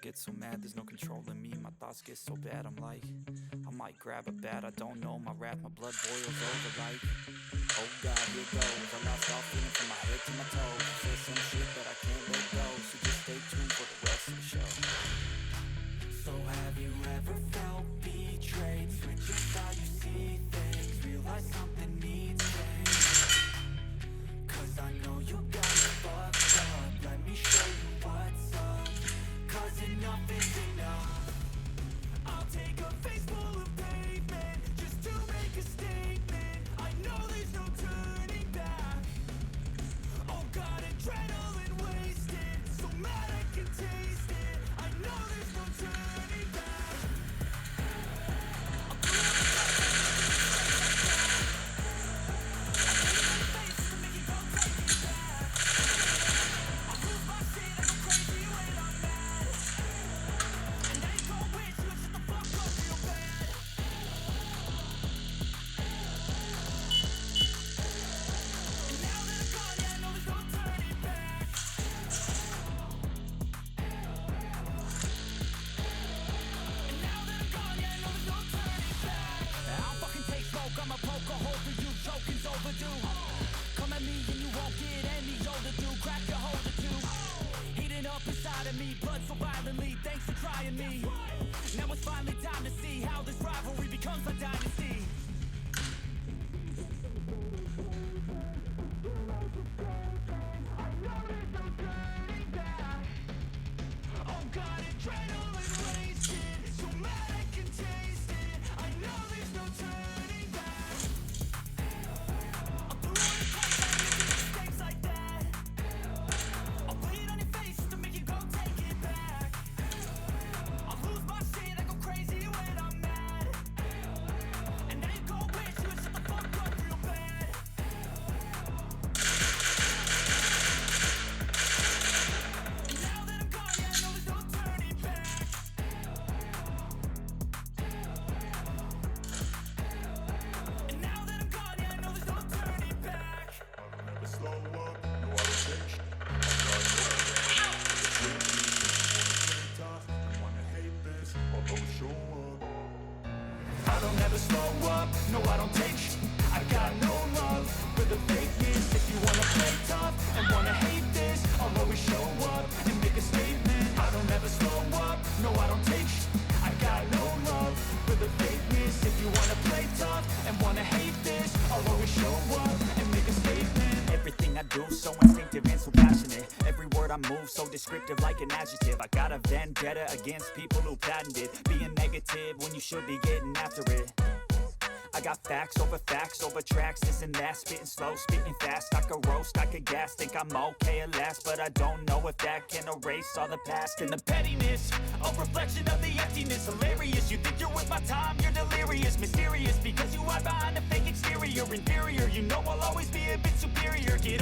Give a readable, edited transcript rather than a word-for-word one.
get so mad, there's no controlling me. My thoughts get so bad, I'm like, I might grab a bat, I don't know. My wrath, my blood boils over like, oh God, here goes. I lost all feeling from my head to my toes. Said some shit that I can't let go, so just stay tuned for the rest of the show. So have you ever felt betrayed? Switches how you see things, realize something needs change. Cause I know you got me fucked up, let me show you what's up. Cause enough is enough. I'll take a face full of pavement just to make a statement. I know there's no turning back. Oh God, adrenaline wasted, so mad I can taste it. I know there's no turning back. I'ma poke a hole for you, choking's overdue. Come at me and you won't get any older, dude. Crack your holder too. Heating up inside of me, blood so violently. Thanks for trying me. Now it's finally time to see how this rivalry becomes a dynasty. I know there's no turning back. Oh God, adrenaline wasted, so mad I can taste it. I know there's no turning back. I don't ever slow up, no I don't take sh**. I got no love for the fakeness. If you wanna play tough and wanna hate this, I'll always show up and make a statement. I don't ever slow up, no I don't take sh**. I got no love for the fakeness. If you wanna play tough and wanna hate this, I'll always show up and make a statement. Everything I do so instinctive and so passionate. Every word I move so descriptive like an adjective. I got a vendetta against people who patented being negative when you should be getting after it. I got facts over tracks, this and that. Spitting slow, spitting fast. I could roast, I could gas. Think I'm okay at last, but I don't know if that can erase all the past. And the pettiness, a reflection of the emptiness. Hilarious, you think you're worth my time, you're delirious. Mysterious, because you hide behind a fake exterior. Inferior, you know I'll always be a bit superior. Get